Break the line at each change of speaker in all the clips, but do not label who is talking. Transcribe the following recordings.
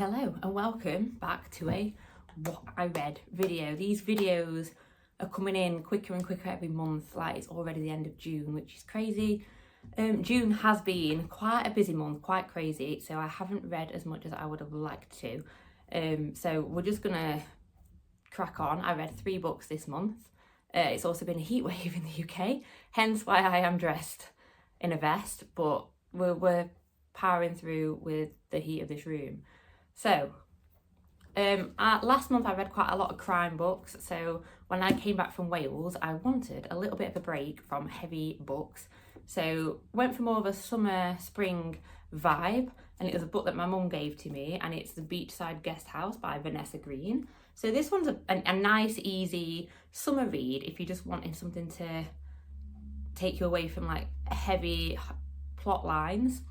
Hello and welcome back to a What I Read video. These videos are coming in quicker and quicker every month, like it's already the end of June, which is crazy. June has been quite a busy month, quite crazy, so I haven't read as much as I would have liked to. So we're just gonna crack on. I read 3 books this month. It's also been a heat wave in the UK, hence why I am dressed in a vest, but we're powering through with the heat of this room. So, last month I read quite a lot of crime books, so when I came back from Wales, I wanted a little bit of a break from heavy books. So, went for more of a summer, spring vibe, and it was a book that my mum gave to me, and it's The Beachside Guest House by Vanessa Green. So this one's a nice, easy summer read if you're just wanting something to take you away from like heavy plot lines.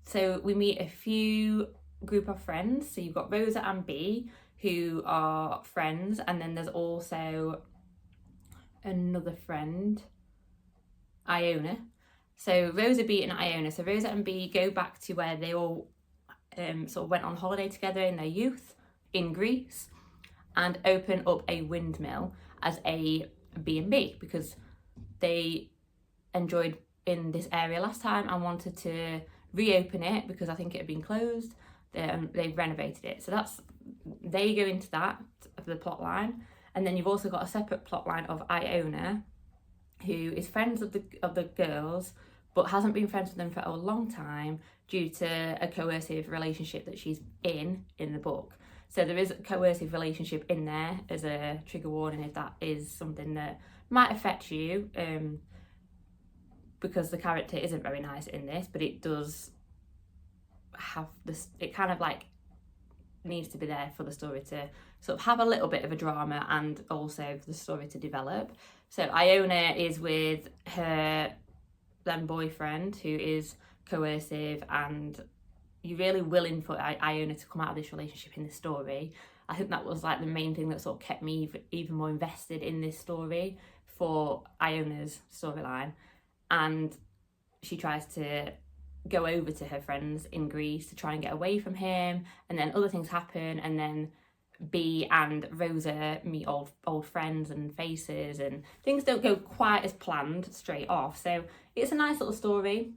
So we meet a few group of friends. So you've got Rosa and Bea, who are friends, and then there's also another friend, Iona. So Rosa, Bea and Iona. So Rosa and Bea go back to where they all sort of went on holiday together in their youth in Greece, and open up a windmill as a B&B because they enjoyed in this area last time and wanted to reopen it because I think it had been closed. They've renovated it, so they go into that of the plot line. And then you've also got a separate plot line of Iona, who is friends of the girls but hasn't been friends with them for a long time due to a coercive relationship that she's in the book. So there is a coercive relationship in there as a trigger warning if that is something that might affect you, because the character isn't very nice in this, but it does have this, it kind of like needs to be there for the story to sort of have a little bit of a drama and also for the story to develop. So Iona is with her then boyfriend who is coercive, and you're really willing for Iona to come out of this relationship in the story. I think that was like the main thing that sort of kept me even more invested in this story for Iona's storyline. And she tries to go over to her friends in Greece to try and get away from him, and then other things happen, and then Bea and Rosa meet old friends and faces, and things don't go quite as planned straight off. So it's a nice little story.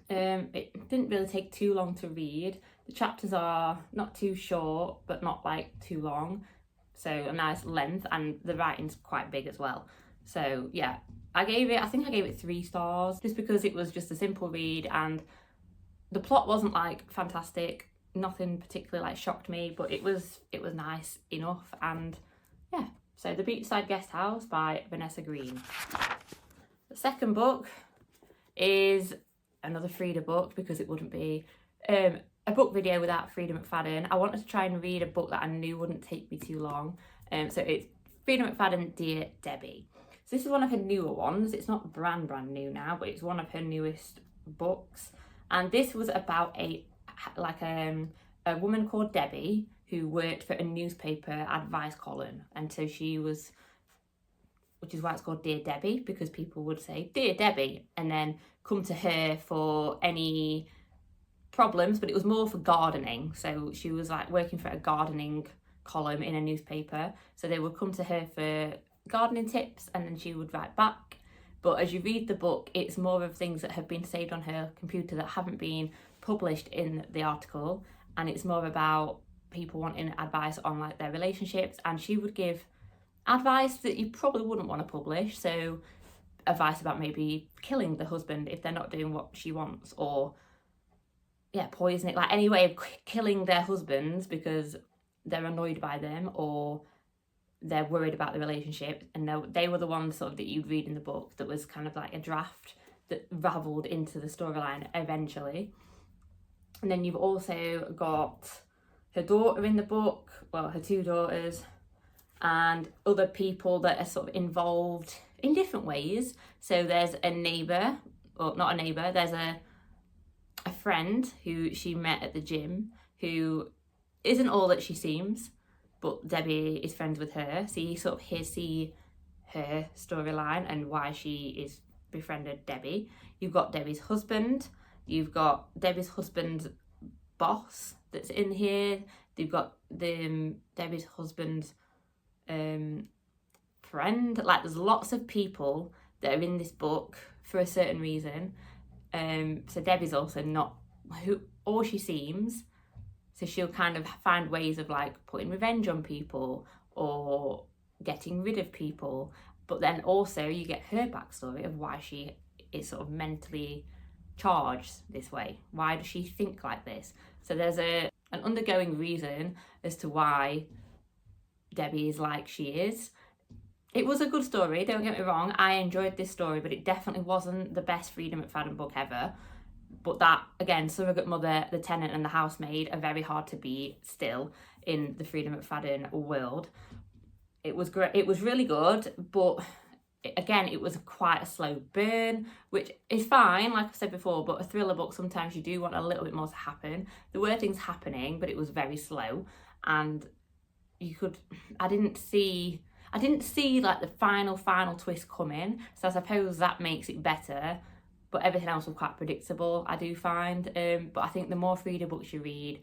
It didn't really take too long to read. The chapters are not too short but not like too long, so a nice length, and the writing's quite big as well. So yeah, I think I gave it 3 stars just because it was just a simple read, and the plot wasn't like fantastic, nothing particularly like shocked me, but it was nice enough. And yeah, so The Beachside Guest House by Vanessa Green. The second book is another Frida book because it wouldn't be a book video without Frida McFadden. I wanted to try and read a book that I knew wouldn't take me too long, so it's Frida McFadden, Dear Debbie. So this is one of her newer ones. It's not brand new now, but it's one of her newest books. And this was about a woman called Debbie who worked for a newspaper advice column. And so she was, which is why it's called Dear Debbie, because people would say, Dear Debbie, and then come to her for any problems, but it was more for gardening. So she was like working for a gardening column in a newspaper. So they would come to her for gardening tips, and then she would write back. But as you read the book, it's more of things that have been saved on her computer that haven't been published in the article, and it's more about people wanting advice on like their relationships, and she would give advice that you probably wouldn't want to publish. So advice about maybe killing the husband if they're not doing what she wants, or poisoning, like any way of killing their husbands because they're annoyed by them or they're worried about the relationship. And they were the ones sort of that you'd read in the book that was kind of like a draft that ravelled into the storyline eventually. And then you've also got her daughter in the book, well, her 2 daughters, and other people that are sort of involved in different ways. So there's a neighbour, or not a neighbour, there's a friend who she met at the gym who isn't all that she seems, but Debbie is friends with her, so you sort of see her storyline and why she is befriended Debbie. You've got Debbie's husband, you've got Debbie's husband's boss that's in here. They've got Debbie's husband's friend. Like, there's lots of people that are in this book for a certain reason. So Debbie's also not who all she seems. So she'll kind of find ways of like putting revenge on people or getting rid of people. But then also you get her backstory of why she is sort of mentally charged this way. Why does she think like this? So there's an undergoing reason as to why Debbie is like she is. It was a good story, don't get me wrong. I enjoyed this story, but it definitely wasn't the best Freida McFadden book ever. But that, again, Surrogate Mother, The Tenant and The Housemaid are very hard to beat still in the Freida McFadden world. It was great. It was really good, but again, it was quite a slow burn, which is fine, like I said before, but a thriller book, sometimes you do want a little bit more to happen. There were things happening, but it was very slow. And I didn't see like the final twist coming. So I suppose that makes it better. But everything else was quite predictable, I do find. But I think the more Freida books you read,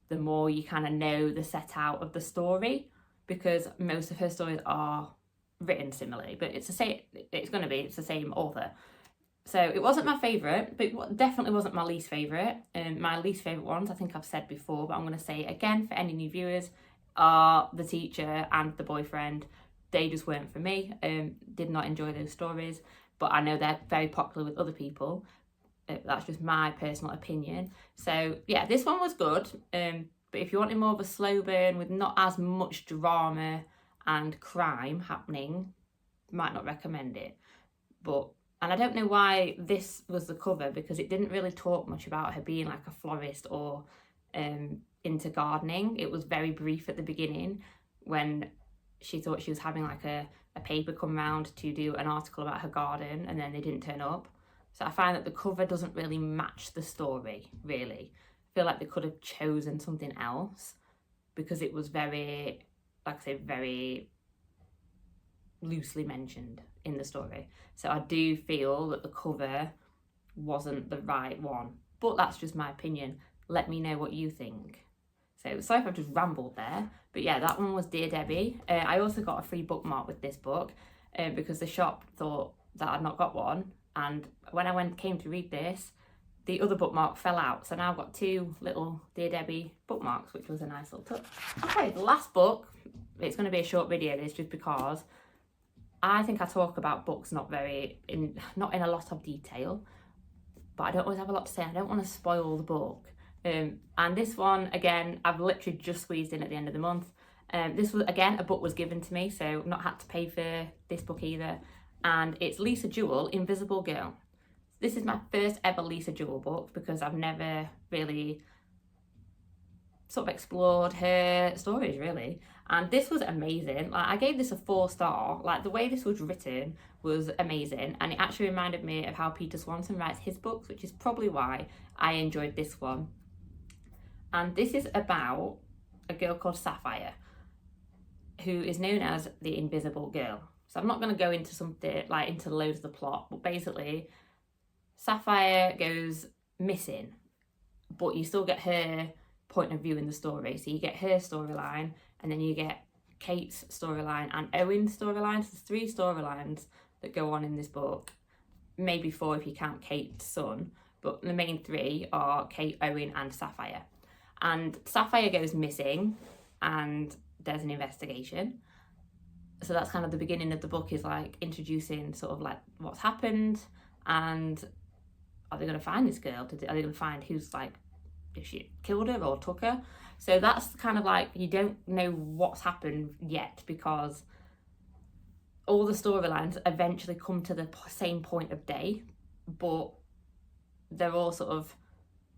the more you kind of know the set out of the story, because most of her stories are written similarly, but it's the same author. So it wasn't my favourite, but it definitely wasn't my least favourite. My least favourite ones, I think I've said before, but I'm going to say it again for any new viewers, are The Teacher and The Boyfriend. They just weren't for me. Did not enjoy those stories. But I know they're very popular with other people. That's just my personal opinion. So yeah, this one was good. But if you wanted more of a slow burn with not as much drama and crime happening, might not recommend it. And I don't know why this was the cover, because it didn't really talk much about her being like a florist or into gardening. It was very brief at the beginning when she thought she was having like a paper come round to do an article about her garden, and then they didn't turn up. So I find that the cover doesn't really match the story, really. I feel like they could have chosen something else, because it was very, like I say, very loosely mentioned in the story. So I do feel that the cover wasn't the right one, but that's just my opinion. Let me know what you think. So sorry if I've just rambled there, but yeah, that one was Dear Debbie. I also got a free bookmark with this book because the shop thought that I'd not got one, and when I came to read this, the other bookmark fell out. So now I've got two little Dear Debbie bookmarks, which was a nice little touch. Okay, the last book, it's going to be a short video, this, just because I think I talk about books not in a lot of detail, but I don't always have a lot to say. I don't want to spoil the book. And this one, again, I've literally just squeezed in at the end of the month. This was, again, a book was given to me, so I've not had to pay for this book either. And it's Lisa Jewell, Invisible Girl. This is my first ever Lisa Jewell book, because I've never really sort of explored her stories, really. And this was amazing. Like, I gave this a 4-star. Like, the way this was written was amazing, and it actually reminded me of how Peter Swanson writes his books, which is probably why I enjoyed this one. And this is about a girl called Sapphire, who is known as the Invisible Girl. So I'm not going to go into loads of the plot, but basically Sapphire goes missing, but you still get her point of view in the story. So you get her storyline, and then you get Kate's storyline and Owen's storyline. So there's 3 storylines that go on in this book, maybe 4 if you count Kate's son, but the main 3 are Kate, Owen and Sapphire. And Sapphire goes missing, and there's an investigation. So that's kind of the beginning of the book, is like introducing sort of like what's happened, and are they going to find this girl? Are they going to find who's, like, if she killed her or took her? So that's kind of like, you don't know what's happened yet, because all the storylines eventually come to the same point of day, but they're all sort of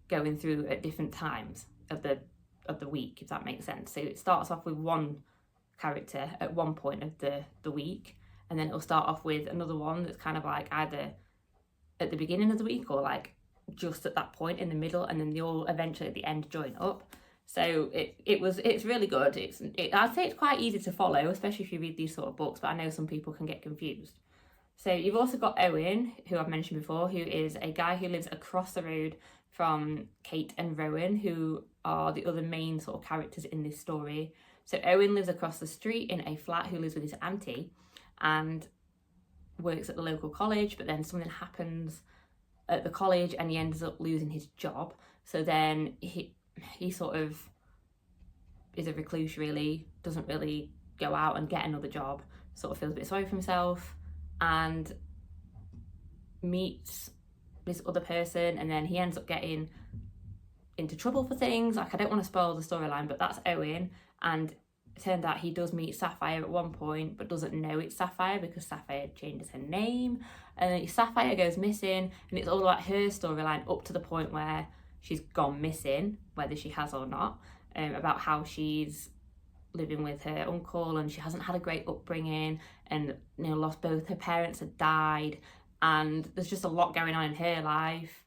going through at different times of the week, if that makes sense. So it starts off with one character at one point of the week, and then it'll start off with another one that's kind of like either at the beginning of the week or like just at that point in the middle, and then they all eventually at the end join up. So it's really good. I'd say it's quite easy to follow, especially if you read these sort of books, but I know some people can get confused. So you've also got Owen, who I've mentioned before, who is a guy who lives across the road from Kate and Rowan, who are the other main sort of characters in this story. So Owen lives across the street in a flat, who lives with his auntie and works at the local college, but then something happens at the college and he ends up losing his job. So then he sort of is a recluse, really, doesn't really go out and get another job, sort of feels a bit sorry for himself and meets this other person, and then he ends up getting into trouble for things. Like, I don't want to spoil the storyline, but that's Owen, and it turned out he does meet Sapphire at one point but doesn't know it's Sapphire because Sapphire changes her name, and then Sapphire goes missing, and it's all about her storyline up to the point where she's gone missing, whether she has or not, about how she's living with her uncle and she hasn't had a great upbringing and, you know, lost both her parents, had died, and there's just a lot going on in her life,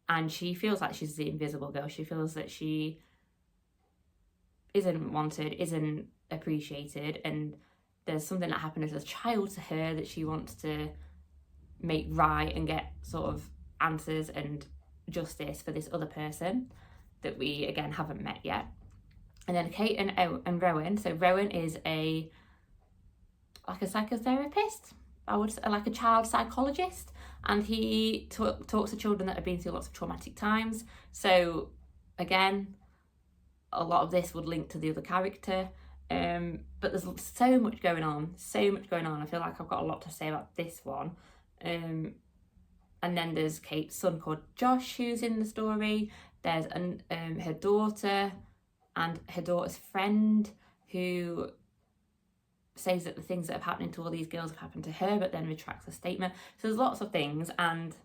and she feels like she's the invisible girl. She feels that she isn't wanted, isn't appreciated, and there's something that happened as a child to her that she wants to make right and get sort of answers and justice for this other person that we again haven't met yet. And then Kate and Rowan. So Rowan is a psychotherapist, I would say, like a child psychologist, and he talks to children that have been through lots of traumatic times. So again, a lot of this would link to the other character, but there's so much going on. I feel like I've got a lot to say about this one. And then there's Kate's son called Josh, who's in the story. There's her daughter and her daughter's friend, who says that the things that have happened to all these girls have happened to her, but then retracts the statement. So there's lots of things, and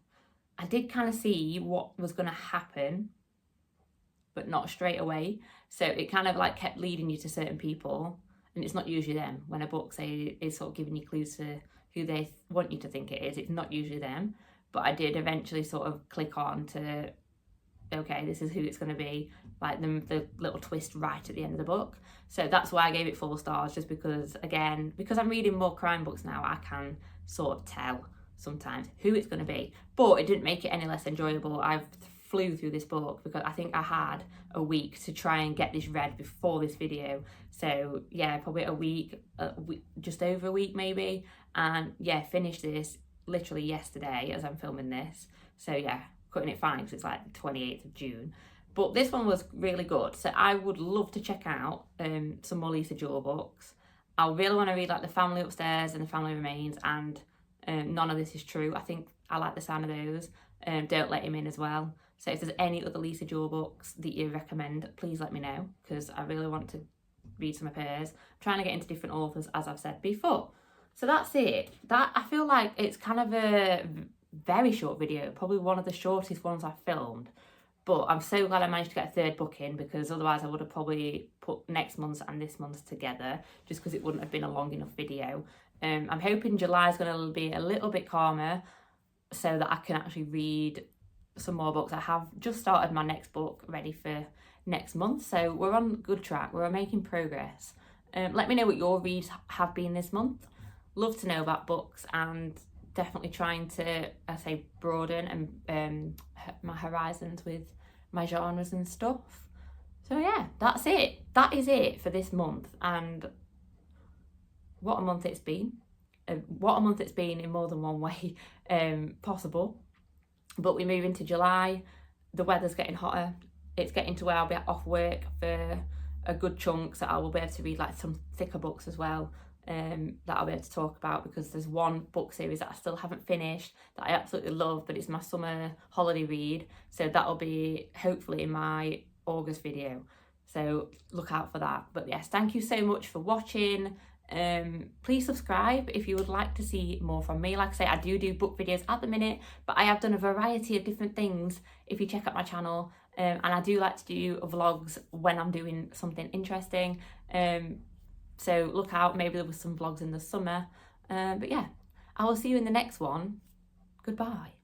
I did kind of see what was going to happen, but not straight away. So it kind of like kept leading you to certain people, and it's not usually them. When a book is sort of giving you clues to who they want you to think it is, it's not usually them. But I did eventually sort of click on to, okay, this is who it's going to be, like the little twist right at the end of the book. So that's why I gave it 4 stars, just because, again, because I'm reading more crime books now, I can sort of tell sometimes who it's going to be. But it didn't make it any less enjoyable. I flew through this book because I think I had a week to try and get this read before this video. So yeah, probably a week, just over a week maybe. And yeah, finished this literally yesterday as I'm filming this. So yeah, cutting it fine because it's like the 28th of June. But this one was really good. So I would love to check out some more Lisa Jewell books. I really want to read like The Family Upstairs and The Family Remains and None of This Is True. I think I like the sound of those. Don't Let Him In as well. So if there's any other Lisa Jewell books that you recommend, please let me know, because I really want to read some of hers. I'm trying to get into different authors, as I've said before. So that's it. That, I feel like it's kind of a very short video, probably one of the shortest ones I've filmed. But I'm so glad I managed to get a 3rd book in, because otherwise I would have probably put next month's and this month's together, just because it wouldn't have been a long enough video. I'm hoping July is going to be a little bit calmer so that I can actually read some more books. I have just started my next book ready for next month, so we're on good track. We're making progress. Let me know what your reads have been this month. Love to know about books, and definitely trying to, I say, broaden and my horizons with my genres and stuff. So yeah, that's it. That is it for this month, and what a month it's been. What a month it's been in more than one way possible. But we move into July, the weather's getting hotter. It's getting to where I'll be off work for a good chunk, so I will be able to read like some thicker books as well, that I'll be able to talk about, because there's one book series that I still haven't finished that I absolutely love, but it's my summer holiday read, so that'll be hopefully in my August video, so look out for that. But yes, thank you so much for watching. Please subscribe if you would like to see more from me. Like I say, I do book videos at the minute, but I have done a variety of different things if you check out my channel, and I do like to do vlogs when I'm doing something interesting, so look out, maybe there was some vlogs in the summer, but yeah, I will see you in the next one. Goodbye.